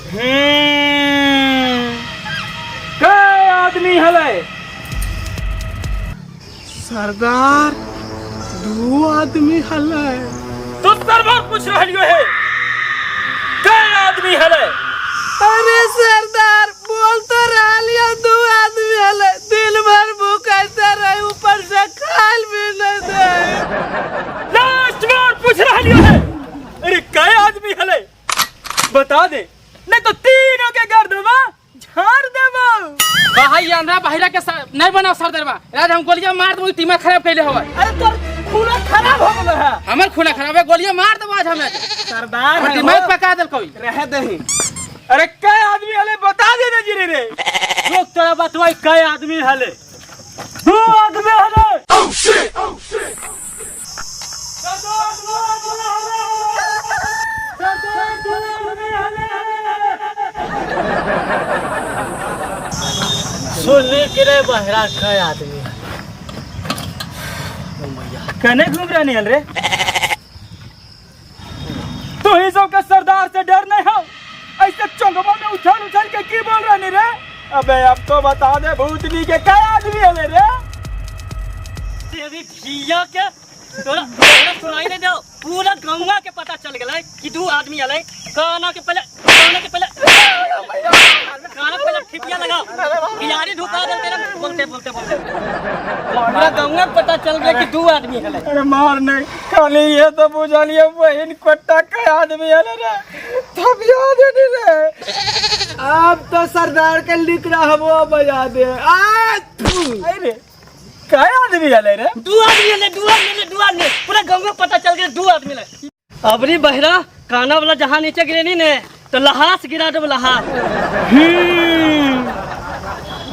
कई आदमी हले? सरदार 2 आदमी हले। तू सरदार पूछ रहियो है कई आदमी हले? अरे सरदार बोल तो रहा 2 आदमी हले। दिन भर भूखे रहे, ऊपर से खाल भी नहीं दे। लास्ट बार पूछ रहियो है अरे कई आदमी हले? बता दे नहीं तो तीनों के गर्दवा झाड़ देबो। भाई अंधा बहिरा के नहीं बना सरदारवा। आज हम गोलियां मार देबो, दिमाग खराब कैले होबे। अरे तोर खून खराब हो गेलो है। हमर खून खराब है, गोलियां मार देबो आज हमें। सरदार और दिमाग पका देल कोई रह दही। अरे कई आदमी हले बता दे रे जिरे रे। लोग तोरा बतवाई कई आदमी हले? 2 आदमी हले। Oh shit oh shit. सुनने के रे बहरा कई आदमी कने घूम रहा निहल रे? तू ही सब का सरदार से डर नहीं हो? ऐसे चौंकवा में उछल उछल के की बोल रहा नहीं रे? अबे अब तो बता दे भूतनी के कई आदमी हले रे? तेरी भिया के तोरा सुनाई नहीं दो। पूरा गौवा के पता चल गया कि 2 आदमी हले। खाना के पहले ठिपिया लगाओ, बिलाड़ी ढुका दे तेरा बोलते बोलते बोलते। पूरा गौवा के पता चल गया कि 2 आदमी हले। अरे मार नहीं खाली ये तो बुझा लिया बहन कोट्टा कई आदमी हले रे? तब याद नहीं रे। अब तो सरदार के लिख रहा वो बजा दे। अरे कई आदमी हले रे? 2 आदमी हले, 2 आदमी हले, 2 आदमी हले। पूरा गौवा पता चल गया 2 आदमी हले। अबरी बहरा काना वाला जहाँ नीचे गिरे ने तो लहास गिरा दे लहास।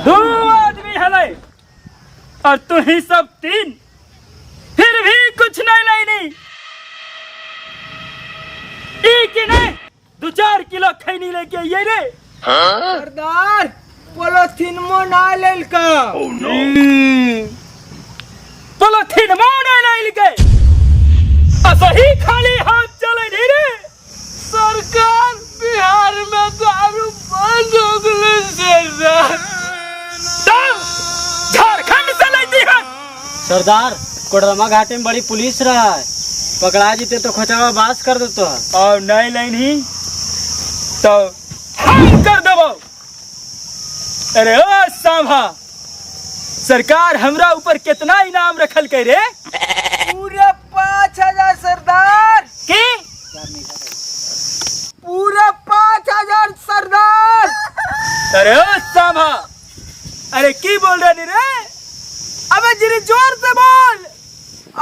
2 आदमी हले और तू ही सब 3, फिर भी कुछ नहीं लाइनी। एक नहीं 2-4 किलो खैनी लेके ये रे। सरदार पोलोथीन मो ना लेल का। पोलोथीन मो नहीं लाइल के असही खाली हाथ चले नहीं रे। सरकार बिहार में दारू बंद हो गई सरदार। झारखंड से लेती है। सरदार कोडरमा घाटे में बड़ी पुलिस रहा है, पकड़ा जीते तो खचावा बास कर देते है। और नहीं लाइनी तो हम कर देबो। अरे ओ सांभा, सरकार हमरा ऊपर कितना इनाम रखल के रे? पूरे 5000 सरदार की पूरे 5000 सरदार। अरे ओ सांभा, अरे की बोल रहे नी रे? अबे जिरी जोर से बोल।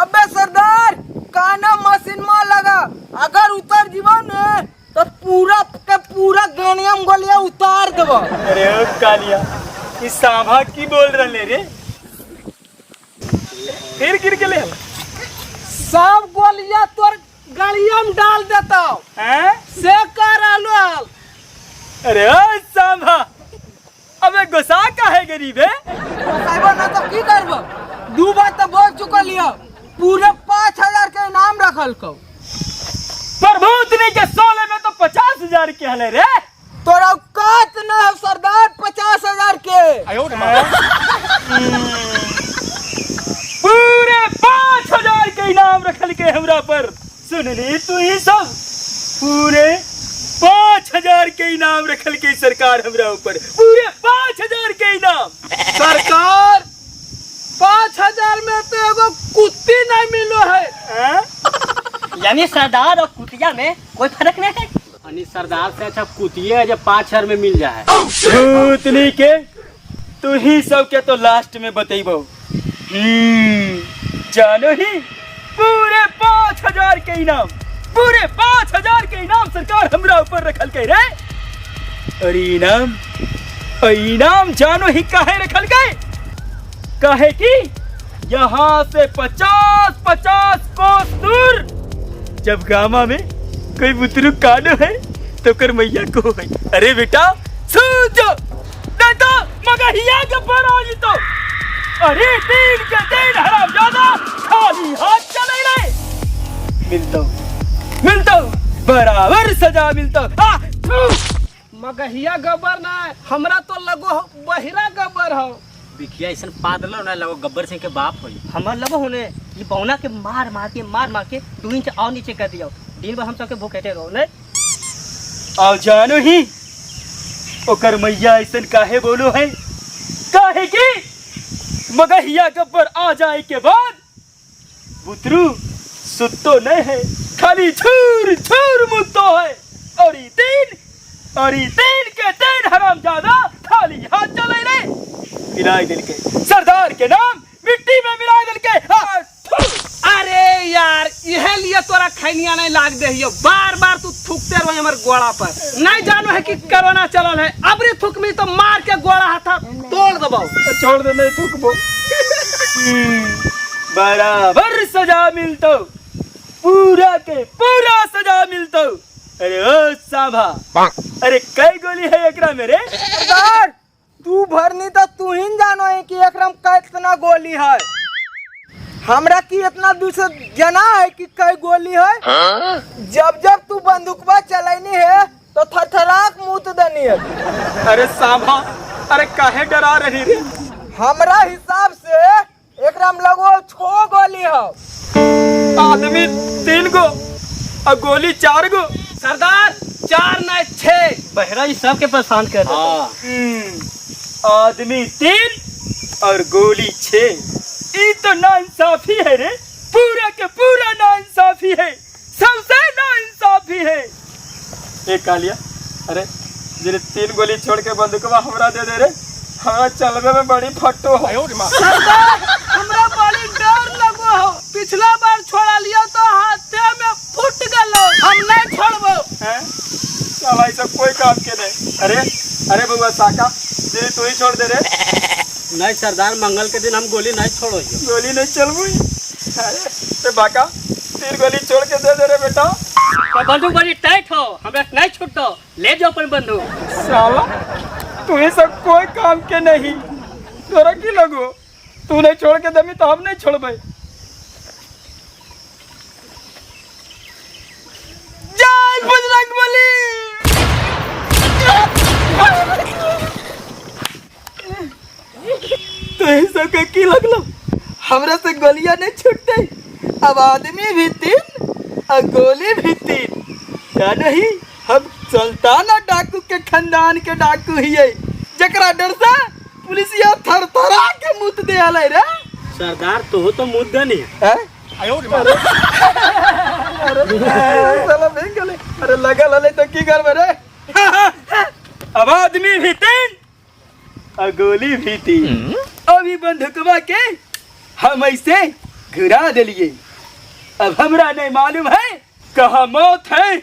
अबे सरदार काना मशीन में लगा, अगर उतर जीवा ने तो पूरा के पूरा गेनियम गोलियां उतार देबो। अरे ओ कालिया, इस सांभा की बोल रहे रे? फिर गिर के ले सब गोलियां तोर गलिया में डाल देता हैं? से कर आलो। अरे ओ सांभा, अबे गुस्सा काहे गरीब है? बताइबो ना तो की करबो? 2 बार तो बोल चुकल लियो, पूरे 5000 के इनाम रखल को। प्रभुतनी के 16 में तो 50,000 के हले रे। तोरा औकात ना है सरदार 50,000 के। पूरे 5,000 के इनाम रखल के हमरा पर। सुन ली तू ही सब, पूरे 5,000 के इनाम रखल के सरकार हमरा ऊपर। पूरे 5,000 के इनाम। सरकार 5000 में तो एगो कुत्ती नहीं मिलो है। हैं? यानी सरदार और कुतिया में कोई फर्क नहीं है। यानी सरदार से अच्छा कुतिया है जब 5,000 में मिल जाए। भूतनी के तू ही सब के तो लास्ट में बतेबो। जानो ही पूरे 5,000 के इनाम, पूरे 5,000 के इनाम सरकार हमरा ऊपर रखल के रे। और इनाम जानो ही काहे रखल गए? काहे कि यहाँ से 50-50 कोस दूर जब गामा में कोई बुतरुक कानो है तो कर मैया को है। अरे बेटा सूझो नहीं तो मगहिया के पर आ जी तो। अरे तीन के तीन हरामजादा खाली हाथ चले रहे। मिलता बराबर सजा मिलता। मगहिया गब्बर ना हमरा तो लगो बहिरा गब्बर हो। बिखिया ऐसा पादलो ना लगो गब्बर सिंह के बाप होई। हमार लगो होने ये बौना के मार मार के 2 इंच और नीचे कर दियो। दिन भर हम सबके भूखेते रहो ने। आओ जानो ही ओकर मैया ऐसा काहे बोलो है, काहे की मगहिया गब्बर आ जाए के बाद बुतरू सुतो नहीं है, खाली छूर छूर मुतो है। और ई तीन के तीन हरामजादा खाली हाथ चले रे मिलाई दिल के सरदार के नाम मिट्टी में मिलाई दिल के। अरे यार यह लिए तोरा खैनिया नहीं लाग दे हियो, बार बार तू थूकते रहो हमर गोड़ा पर। नहीं जानो है कि कोरोना चलल है, अबरी थूक में तो मार के गोड़ा हाथा तोड़ दबाओ। छोड़ दे नहीं थूकबो। बराबर सजा मिलतो, पूरा के पूरा सजा मिलतो। अरे ओ सांभा, अरे कई गोली है एकरा मेरे? सरदार तू भरनी तो तू ही जानो है कि एकरा में कितना गोली है। हमरा की इतना दूसरे जना है कि कई गोली है। जब जब तू बंदूकवा चलानी है तो थरथराक मुंह दनी है। अरे सांभा, अरे काहे डरा रही रे? हमरा हिसाब से एकरा में लगो 6 गोली है। आदमी 3 गो और गोली 4 गो। सरदार 4 नहीं 6। बहरा ये सब के परेशान कर देता। आदमी 3 और गोली 6। ये तो नाइंसाफी है रे, पूरा के पूरा नाइंसाफी है, सबसे नाइंसाफी है। ए कालिया, अरे जिरे 3 गोली छोड़ के बंदूकवा हमरा दे दे रे, हमरा चलबे में बड़ी फट्टो है। सरदार हमरा बड़ी डर लगो हो, पिछला बार छोड़ा लिया तो हाथे में फूट गलो, हम नहीं छोड़बो। हैं? साला ऐसा कोई काम के नहीं। अरे बउआ साका, दे तू ही छोड़ दे रे। नहीं सरदार, मंगल के दिन हम गोली नहीं छोड़ो। गोली नहीं चलबू। अरे बाका 3 गोली छोड़ के दे दे रे बेटा। बंदूक बड़ी टाइट हो, हमरा नहीं छूटो। ले जाओ अपन बंदूक। साला तू ये सब कोई काम के नहीं, तोरा की लगो? तू नहीं छोड़ के दमी तो हम नहीं छोड़बे। जय बजरंगबली। तो ये सब के की लगलो? हमरा से गोलियां नहीं छूटते, अब आदमी भी 3 और गोली भी 3। क्या नहीं, हम सुल्ताना डाकू के खानदान के डाकू ही है, जकरा डर से पुलिसिया थरथरा के मुत दे आले रे। सरदार तो मुद्दा नहीं हैं? साला भेंग गले। अरे लगा लले तो की करबे रे? अब आदमी भी 3 और गोली भी 3। अभी बंदूकवा के हम ऐसे घुरा दिलिए। अब हमरा नहीं मालूम है कहाँ मौत है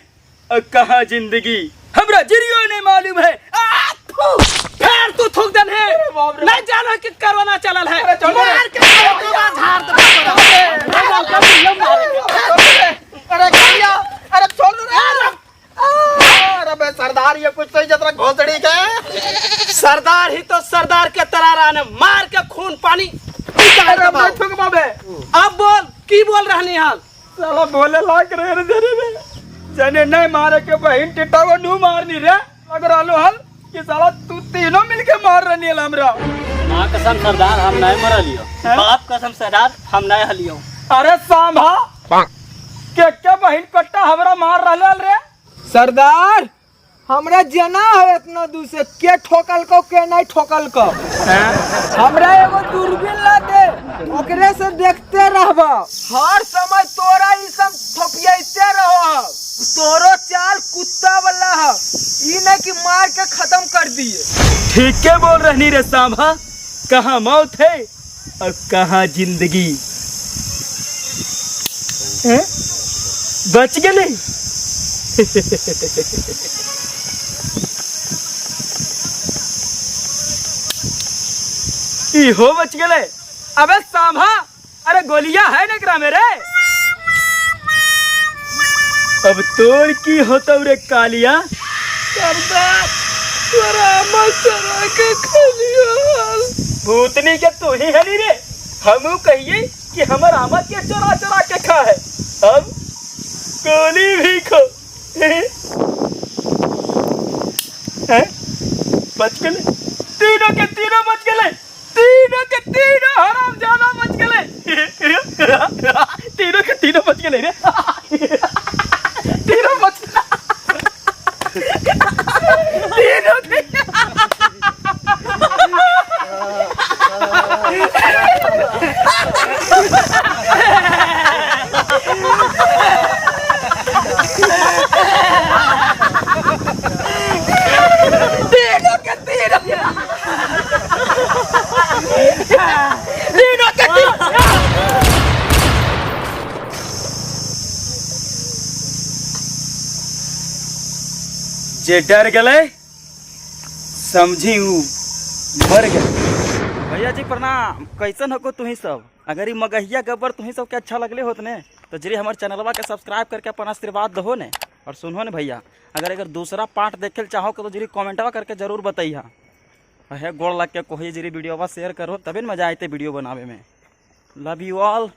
और कहाँ जिंदगी, हमरा जिरियो नहीं मालूम है। फिर तू थूक दन है, नहीं जानो कि कोरोना चलल है। मार के झाड़ दे। अरे करिया, अरे छोड़ रे। अरे बे सरदार ये कुछ सही जतरा घोसड़ी के। सरदार ही तो सरदार के तरह रहने, मार के खून पानी निकाल दे बाबू। अब बोल की बोल रहनी हाल? साला बोले लाग रहे रे जने नहीं मारे के बहन टिटावा नू मारनी रे। अगर आलो हल कि साला तू तीनों मिलके मार रही है हमरा। मां कसम सरदार हम नहीं मर लियो, बाप कसम सरदार हम नहीं हलियो। अरे सांभा के बहन कट्टा हमरा मार रहा रे। सरदार हमरा जना है इतना दूर से के ठोकल को के नहीं ठोकल को। हमरा एगो दूरबीन ला दे, ओकरे से देखते रहबा। हर समय तोरा ई सब थपियाइते रहो। तोरो चाल कुत्ता वाला है, ई नहीं कि मार के खत्म कर दिए। ठीक के बोल रही रे सांभा, कहाँ मौत है और कहाँ जिंदगी है? बच गए। हो बच गए। अबे सांभा, अरे गोलियां है नकरा मेरे। अब तोड़ की होता रे कालिया। सरदार तोरा मसरा के खलिया भूतनी के तू ही है नी रे। हम कहिए कि हमर आमद के चोरा चोरा के खा है, अब गोली भी खो। हैं? बच गए, तीनों के तीनों बच गए, तीनों के तीनों हराम ज्यादा बच गए, तीनों के तीनों बच गए रे, तीनों बच तीनों के तीनों के तीनों तीनों के तीनों जे डर गए समझी मर गए। भैया जी प्रणाम। कैसन हो तुम्ही सब? अगर ये मगहिया गब्बर तुम्ही सब के अच्छा लगले होत ने तो जरी हमारे चैनलवा के सब्सक्राइब करके अपन आशीर्वाद दहो ने। और सुनो ने भैया, अगर दूसरा पार्ट देखे चाहो तो जरी कमेंटवा करके जरूर बताइए। है गोड़ लग के कोई जरी वीडियोवा शेयर करो तभी मजा आते वीडियो बनावे में। Love you all.